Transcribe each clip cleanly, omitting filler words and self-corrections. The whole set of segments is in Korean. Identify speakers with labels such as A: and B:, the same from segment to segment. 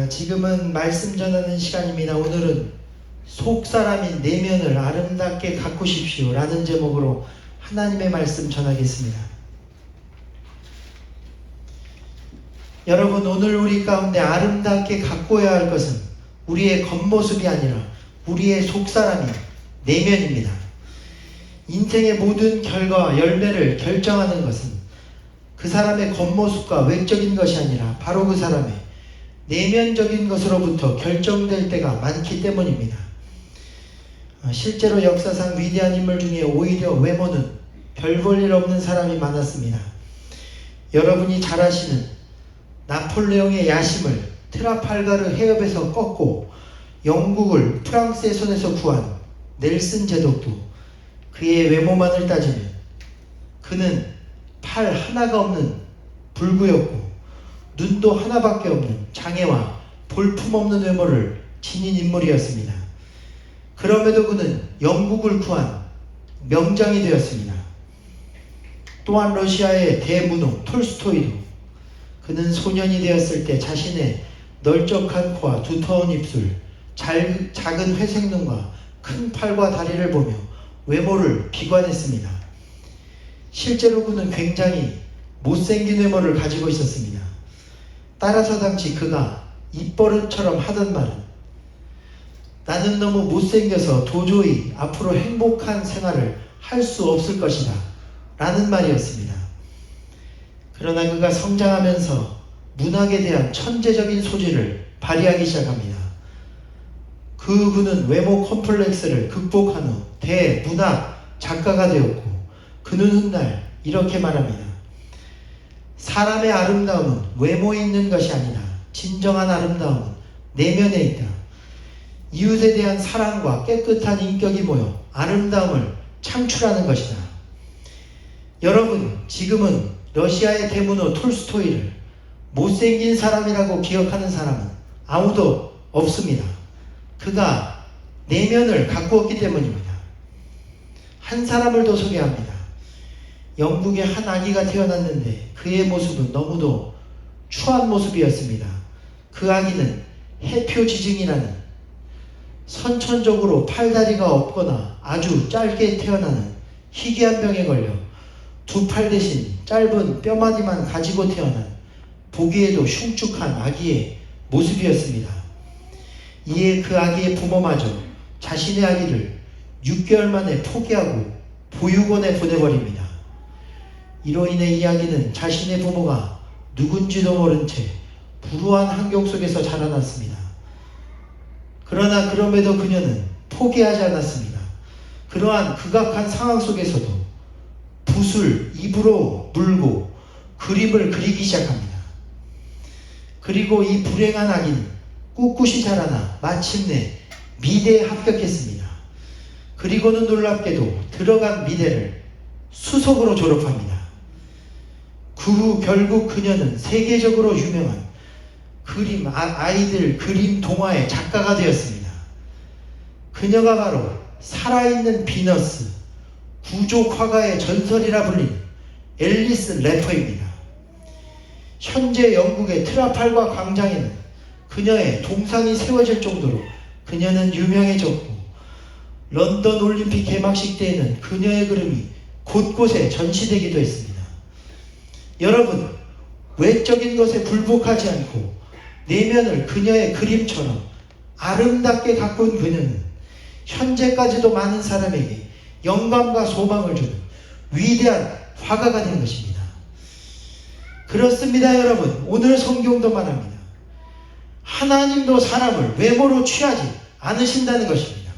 A: 지금은 말씀 전하는 시간입니다. 오늘은 속사람인 내면을 아름답게 가꾸십시오 라는 제목으로 하나님의 말씀 전하겠습니다. 여러분, 오늘 우리 가운데 아름답게 가꾸어야 할 것은 우리의 겉모습이 아니라 우리의 속사람인 내면입니다. 인생의 모든 결과와 열매를 결정하는 것은 그 사람의 겉모습과 외적인 것이 아니라 바로 그 사람의 내면적인 것으로부터 결정될 때가 많기 때문입니다. 실제로 역사상 위대한 인물 중에 오히려 외모는 별 볼 일 없는 사람이 많았습니다. 여러분이 잘 아시는 나폴레옹의 야심을 트라팔가르 해협에서 꺾고 영국을 프랑스의 손에서 구한 넬슨 제독도 그의 외모만을 따지면 그는 팔 하나가 없는 불구였고 눈도 하나밖에 없는 장애와 볼품없는 외모를 지닌 인물이었습니다. 그럼에도 그는 영국을 구한 명장이 되었습니다. 또한 러시아의 대문호 톨스토이도 그는 소년이 되었을 때 자신의 널쩍한 코와 두터운 입술, 작은 회색 눈과 큰 팔과 다리를 보며 외모를 비관했습니다. 실제로 그는 굉장히 못생긴 외모를 가지고 있었습니다. 따라서 당시 그가 입버릇처럼 하던 말은 나는 너무 못생겨서 도저히 앞으로 행복한 생활을 할 수 없을 것이다 라는 말이었습니다. 그러나 그가 성장하면서 문학에 대한 천재적인 소질을 발휘하기 시작합니다. 그는 외모 컴플렉스를 극복한 후 대문학 작가가 되었고 그는 훗날 이렇게 말합니다. 사람의 아름다움은 외모에 있는 것이 아니다. 진정한 아름다움은 내면에 있다. 이웃에 대한 사랑과 깨끗한 인격이 모여 아름다움을 창출하는 것이다. 여러분, 지금은 러시아의 대문호 톨스토이를 못생긴 사람이라고 기억하는 사람은 아무도 없습니다. 그가 내면을 가꾸었기 때문입니다. 한 사람을 더 소개합니다. 영국의 한 아기가 태어났는데 그의 모습은 너무도 추한 모습이었습니다. 그 아기는 해표지증이라는 선천적으로 팔다리가 없거나 아주 짧게 태어나는 희귀한 병에 걸려 두 팔 대신 짧은 뼈마디만 가지고 태어난 보기에도 흉측한 아기의 모습이었습니다. 이에 그 아기의 부모마저 자신의 아기를 6개월 만에 포기하고 보육원에 보내버립니다. 이로 인해 이 아기는 자신의 부모가 누군지도 모른 채 불우한 환경 속에서 자라났습니다. 그러나 그럼에도 그녀는 포기하지 않았습니다. 그러한 극악한 상황 속에서도 붓을 입으로 물고 그림을 그리기 시작합니다. 그리고 이 불행한 아기는 꿋꿋이 자라나 마침내 미대에 합격했습니다. 그리고는 놀랍게도 들어간 미대를 수석으로 졸업합니다. 그 후 결국 그녀는 세계적으로 유명한 아이들 그림 동화의 작가가 되었습니다. 그녀가 바로 살아있는 비너스, 구족 화가의 전설이라 불리는 앨리스 래퍼입니다. 현재 영국의 트라팔가 광장에는 그녀의 동상이 세워질 정도로 그녀는 유명해졌고 런던 올림픽 개막식 때에는 그녀의 그림이 곳곳에 전시되기도 했습니다. 여러분, 외적인 것에 굴복하지 않고 내면을 그녀의 그림처럼 아름답게 가꾼 그녀는 현재까지도 많은 사람에게 영감과 소망을 주는 위대한 화가가 된 것입니다. 그렇습니다, 여러분. 오늘 성경도 말합니다. 하나님도 사람을 외모로 취하지 않으신다는 것입니다.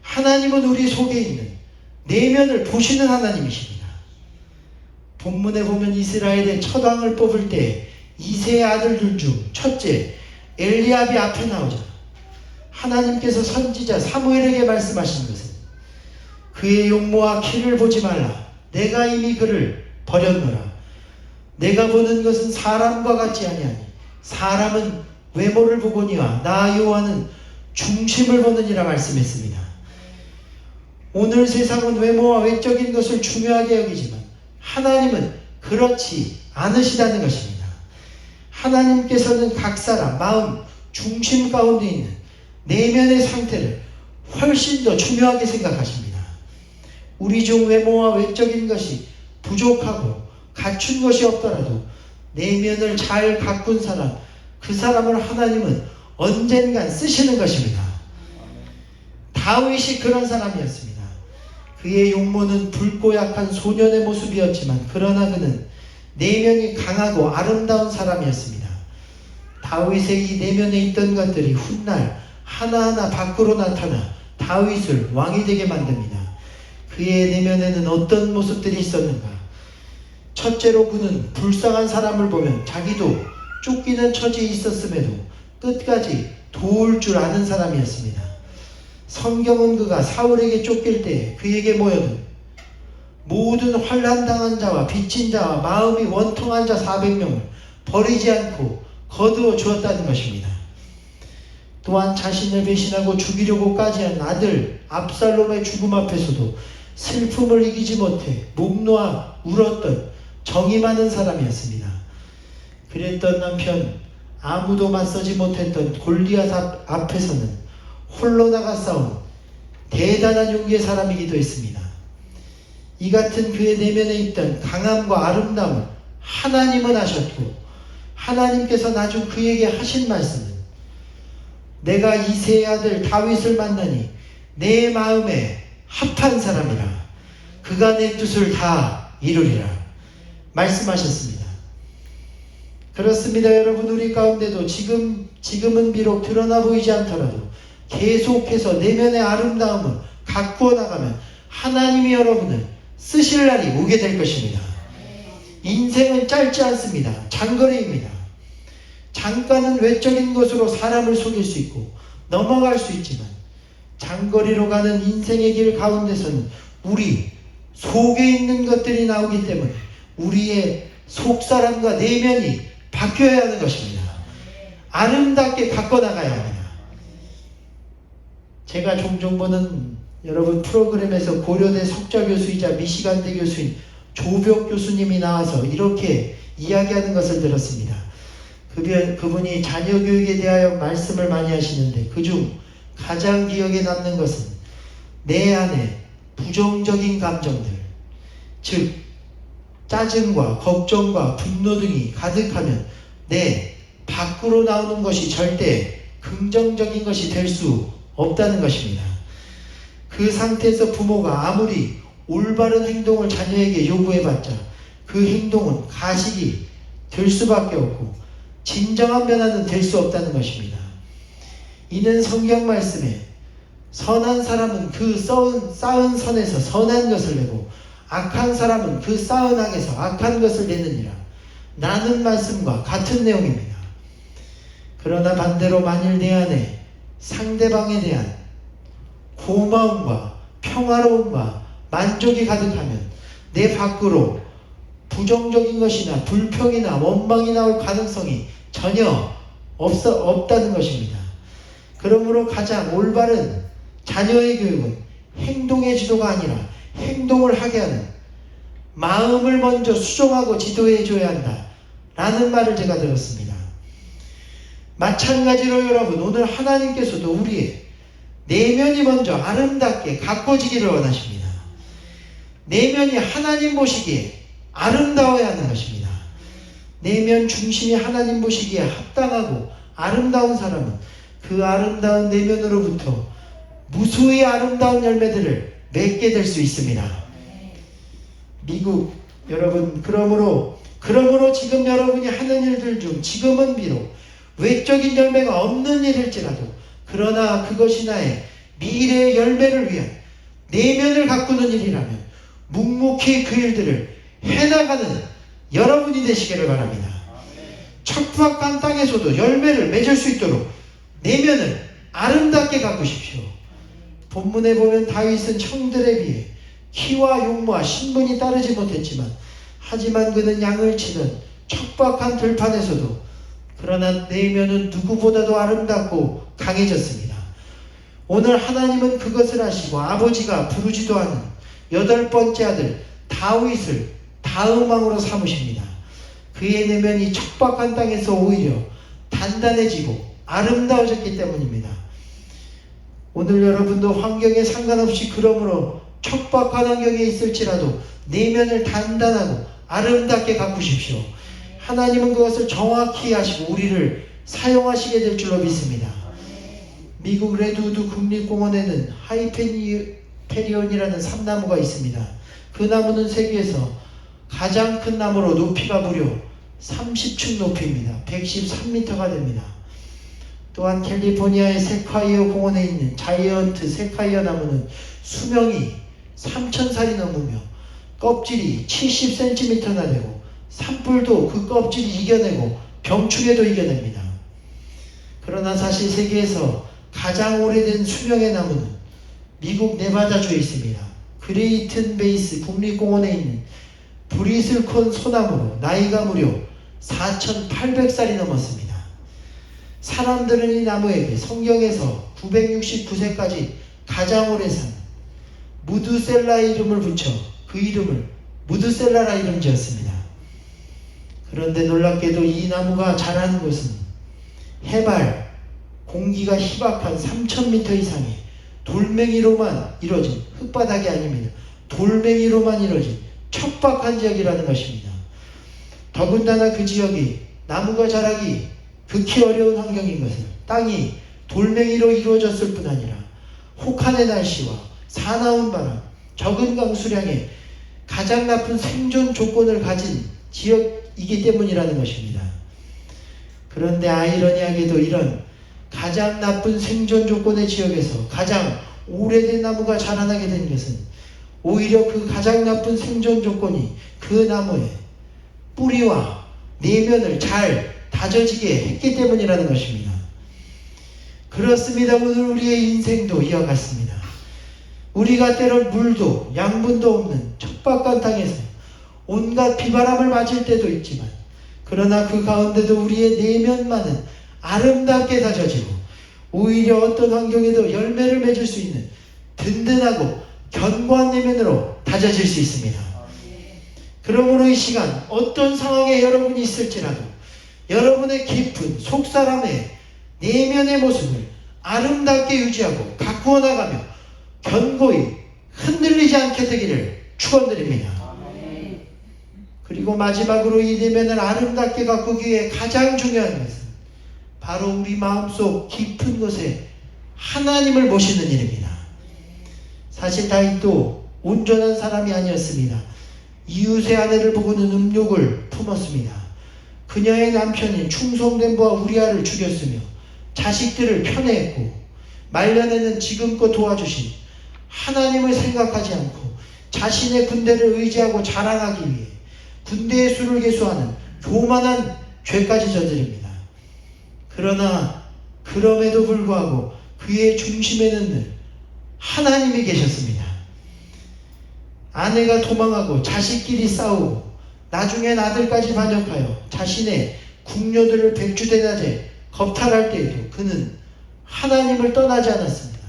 A: 하나님은 우리 속에 있는 내면을 보시는 하나님이십니다. 본문에 보면 이스라엘의 첫 왕을 뽑을 때 이새의 아들들 중 첫째 엘리압이 앞에 나오자 하나님께서 선지자 사무엘에게 말씀하신 것은 그의 용모와 키를 보지 말라. 내가 이미 그를 버렸노라. 내가 보는 것은 사람과 같지 아니하니 사람은 외모를 보거니와 나 여호와는 중심을 보느니라 말씀했습니다. 오늘 세상은 외모와 외적인 것을 중요하게 여기지만 하나님은 그렇지 않으시다는 것입니다. 하나님께서는 각 사람 마음 중심 가운데 있는 내면의 상태를 훨씬 더 중요하게 생각하십니다. 우리 중 외모와 외적인 것이 부족하고 갖춘 것이 없더라도 내면을 잘 가꾼 사람, 그 사람을 하나님은 언젠간 쓰시는 것입니다. 다윗이 그런 사람이었습니다. 그의 용모는 붉고 약한 소년의 모습이었지만 그러나 그는 내면이 강하고 아름다운 사람이었습니다. 다윗의 이 내면에 있던 것들이 훗날 하나하나 밖으로 나타나 다윗을 왕이 되게 만듭니다. 그의 내면에는 어떤 모습들이 있었는가? 첫째로 그는 불쌍한 사람을 보면 자기도 쫓기는 처지에 있었음에도 끝까지 도울 줄 아는 사람이었습니다. 성경은 그가 사울에게 쫓길 때 그에게 모여든 모든 환난당한 자와 빚진 자와 마음이 원통한 자 400명을 버리지 않고 거두어 주었다는 것입니다. 또한 자신을 배신하고 죽이려고까지 한 아들 압살롬의 죽음 앞에서도 슬픔을 이기지 못해 목 놓아 울었던 정이 많은 사람이었습니다. 그랬던 남편, 아무도 맞서지 못했던 골리앗 앞에서는 홀로 나가 싸운 대단한 용기의 사람이기도 했습니다. 이 같은 그의 내면에 있던 강함과 아름다움을 하나님은 아셨고 하나님께서 나중 그에게 하신 말씀은 내가 이새의 아들 다윗을 만나니 내 마음에 합한 사람이라 그가 내 뜻을 다 이루리라 말씀하셨습니다. 그렇습니다. 여러분, 우리 가운데도 지금은 비록 드러나 보이지 않더라도 계속해서 내면의 아름다움을 가꾸어 나가면 하나님이 여러분을 쓰실 날이 오게 될 것입니다. 인생은 짧지 않습니다. 장거리입니다. 잠깐은 외적인 것으로 사람을 속일 수 있고 넘어갈 수 있지만 장거리로 가는 인생의 길 가운데서는 우리 속에 있는 것들이 나오기 때문에 우리의 속사람과 내면이 바뀌어야 하는 것입니다. 아름답게 바꿔나가야 합니다. 제가 종종 보는 여러분 프로그램에서 고려대 석좌교수이자 미시간대 교수인 조벽 교수님이 나와서 이렇게 이야기하는 것을 들었습니다. 그분이 자녀 교육에 대하여 말씀을 많이 하시는데 그중 가장 기억에 남는 것은 내 안에 부정적인 감정들, 즉 짜증과 걱정과 분노 등이 가득하면 내 밖으로 나오는 것이 절대 긍정적인 것이 될 수 없다는 것입니다. 그 상태에서 부모가 아무리 올바른 행동을 자녀에게 요구해봤자 그 행동은 가식이 될 수밖에 없고 진정한 변화는 될 수 없다는 것입니다. 이는 성경 말씀에 선한 사람은 그 쌓은 선에서 선한 것을 내고 악한 사람은 그 쌓은 악에서 악한 것을 내느니라 라는 말씀과 같은 내용입니다. 그러나 반대로 만일 내 안에 상대방에 대한 고마움과 평화로움과 만족이 가득하면 내 밖으로 부정적인 것이나 불평이나 원망이 나올 가능성이 전혀 없다는 것입니다. 그러므로 가장 올바른 자녀의 교육은 행동의 지도가 아니라 행동을 하게 하는 마음을 먼저 수정하고 지도해 줘야 한다 라는 말을 제가 들었습니다. 마찬가지로 여러분, 오늘 하나님께서도 우리의 내면이 먼저 아름답게 가꿔지기를 원하십니다. 내면이 하나님 보시기에 아름다워야 하는 것입니다. 내면 중심이 하나님 보시기에 합당하고 아름다운 사람은 그 아름다운 내면으로부터 무수히 아름다운 열매들을 맺게 될 수 있습니다. 미국 여러분, 그러므로 지금 여러분이 하는 일들 중 지금은 비록 외적인 열매가 없는 일일지라도 그러나 그것이 나의 미래의 열매를 위한 내면을 가꾸는 일이라면 묵묵히 그 일들을 해나가는 여러분이 되시기를 바랍니다. 척박한 땅에서도 열매를 맺을 수 있도록 내면을 아름답게 가꾸십시오. 본문에 보면 다윗은 형들에 비해 키와 용모와 신분이 따르지 못했지만 하지만 그는 양을 치는 척박한 들판에서도 그러나 내면은 누구보다도 아름답고 강해졌습니다. 오늘 하나님은 그것을 하시고 아버지가 부르지도 않은 8번째 아들 다윗을 다음 왕으로 삼으십니다. 그의 내면이 척박한 땅에서 오히려 단단해지고 아름다워졌기 때문입니다. 오늘 여러분도 환경에 상관없이 그러므로 척박한 환경에 있을지라도 내면을 단단하고 아름답게 가꾸십시오. 하나님은 그것을 정확히 하시고 우리를 사용하시게 될 줄로 믿습니다. 미국 레드우드 국립공원에는 하이페리온이라는 삼나무가 있습니다. 그 나무는 세계에서 가장 큰 나무로 높이가 무려 30층 높이입니다. 113m가 됩니다. 또한 캘리포니아의 세콰이어 공원에 있는 자이언트 세콰이어 나무는 수명이 3,000살이 넘으며 껍질이 70cm나 되고 산불도 그 껍질이 이겨내고 병충해도 이겨냅니다. 그러나 사실 세계에서 가장 오래된 수명의 나무는 미국 네바다주에 있습니다. 그레이튼 베이스 국립공원에 있는 브리슬콘 소나무로 나이가 무려 4,800살이 넘었습니다. 사람들은 이 나무에게 성경에서 969세까지 가장 오래 산 무드셀라의 이름을 붙여 그 이름을 무드셀라라 이름 지었습니다. 그런데 놀랍게도 이 나무가 자라는 곳은 해발 공기가 희박한 3,000m 이상의 돌멩이로만 이루어진 흙바닥이 아닙니다. 돌멩이로만 이루어진 척박한 지역이라는 것입니다. 더군다나 그 지역이 나무가 자라기 극히 어려운 환경인 것은 땅이 돌멩이로 이루어졌을 뿐 아니라 혹한의 날씨와 사나운 바람, 적은 강수량의 가장 나쁜 생존 조건을 가진 지역이기 때문이라는 것입니다. 그런데 아이러니하게도 이런 가장 나쁜 생존 조건의 지역에서 가장 오래된 나무가 자라나게 된 것은 오히려 그 가장 나쁜 생존 조건이 그 나무의 뿌리와 내면을 잘 다져지게 했기 때문이라는 것입니다. 그렇습니다. 오늘 우리의 인생도 이와 같습니다. 우리가 때론 물도 양분도 없는 척박한 땅에서 온갖 비바람을 맞을 때도 있지만 그러나 그 가운데도 우리의 내면만은 아름답게 다져지고 오히려 어떤 환경에도 열매를 맺을 수 있는 든든하고 견고한 내면으로 다져질 수 있습니다. 그러므로 이 시간 어떤 상황에 여러분이 있을지라도 여러분의 깊은 속사람의 내면의 모습을 아름답게 유지하고 가꾸어 나가며 견고히 흔들리지 않게 되기를 축원드립니다. 그리고 마지막으로 이 내면을 아름답게 가꾸기 위해 가장 중요한 것은 바로 우리 마음속 깊은 곳에 하나님을 모시는 일입니다. 사실 다윗도 온전한 사람이 아니었습니다. 이웃의 아내를 보고는 음욕을 품었습니다. 그녀의 남편인 충성된 부하 우리아를 죽였으며 자식들을 편애했고 말년에는 지금껏 도와주신 하나님을 생각하지 않고 자신의 군대를 의지하고 자랑하기 위해 군대의 수를 계수하는 교만한 죄까지 저지릅니다. 그러나 그럼에도 불구하고 그의 중심에는 늘 하나님이 계셨습니다. 아내가 도망하고 자식끼리 싸우고 나중엔 아들까지 반역하여 자신의 궁녀들을 백주대낮에 겁탈할 때에도 그는 하나님을 떠나지 않았습니다.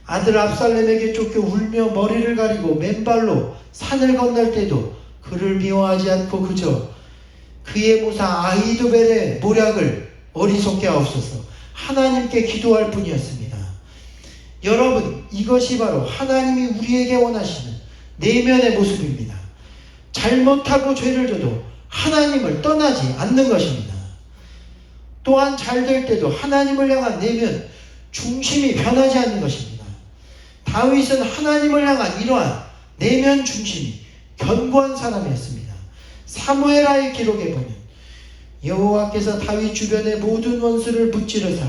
A: 아들 압살렘에게 쫓겨 울며 머리를 가리고 맨발로 산을 건널 때도 그를 미워하지 않고 그저 그의 모사 아히도벨의 모략을 어리석게 하옵소서 하나님께 기도할 뿐이었습니다. 여러분, 이것이 바로 하나님이 우리에게 원하시는 내면의 모습입니다. 잘못하고 죄를 져도 하나님을 떠나지 않는 것입니다. 또한 잘 될 때도 하나님을 향한 내면 중심이 변하지 않는 것입니다. 다윗은 하나님을 향한 이러한 내면 중심이 견고한 사람이었습니다. 사무엘하의 기록에 보면 여호와께서 다윗 주변의 모든 원수를 무찌르사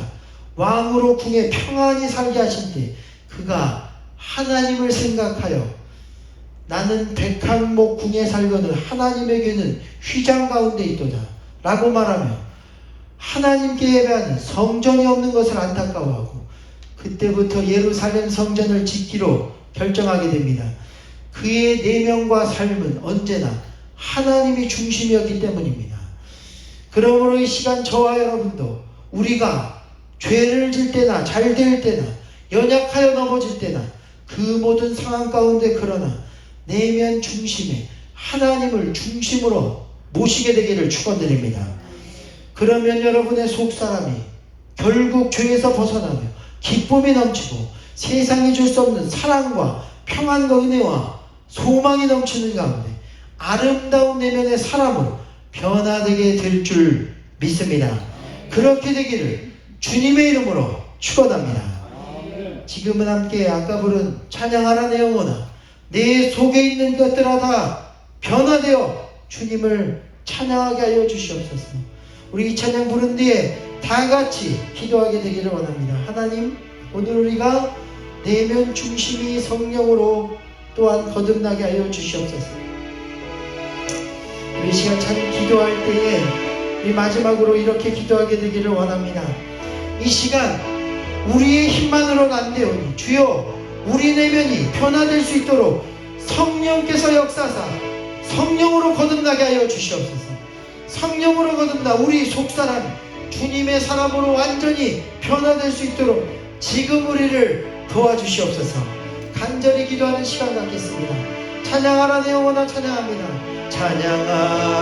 A: 왕으로 궁에 평안히 살게 하신 때 그가 하나님을 생각하여 나는 백항목 궁에 살거늘 하나님에게는 휘장 가운데 있도다 라고 말하며 하나님께 예배하는 성전이 없는 것을 안타까워하고 그때부터 예루살렘 성전을 짓기로 결정하게 됩니다. 그의 내면과 삶은 언제나 하나님이 중심이었기 때문입니다. 그러므로 이 시간 저와 여러분도 우리가 죄를 질 때나 잘 될 때나 연약하여 넘어질 때나 그 모든 상황 가운데 그러나 내면 중심에 하나님을 중심으로 모시게 되기를 축원드립니다. 그러면 여러분의 속사람이 결국 죄에서 벗어나며 기쁨이 넘치고 세상이 줄 수 없는 사랑과 평안과 은혜와 소망이 넘치는 가운데 아름다운 내면의 사람으로 변화되게 될 줄 믿습니다. 그렇게 되기를 주님의 이름으로 축원합니다. 지금은 함께 아까 부른 찬양하라 내 영혼아, 내 속에 있는 것들아 다 변화되어 주님을 찬양하게 하여 주시옵소서. 우리 이 찬양 부른 뒤에 다 같이 기도하게 되기를 원합니다. 하나님, 오늘 우리가 내면 중심이 성령으로 또한 거듭나게 하여 주시옵소서. 우리 시간 찬양 기도할 때에 우리 마지막으로 이렇게 기도하게 되기를 원합니다. 이 시간 우리의 힘만으로는 안 되오니 주여, 우리 내면이 변화될 수 있도록 성령께서 역사사 성령으로 거듭나게 하여 주시옵소서. 성령으로 거듭나 우리 속사람 주님의 사람으로 완전히 변화될 수 있도록 지금 우리를 도와주시옵소서. 간절히 기도하는 시간 갖겠습니다. 찬양하라 내 영혼아 찬양합니다. 찬양하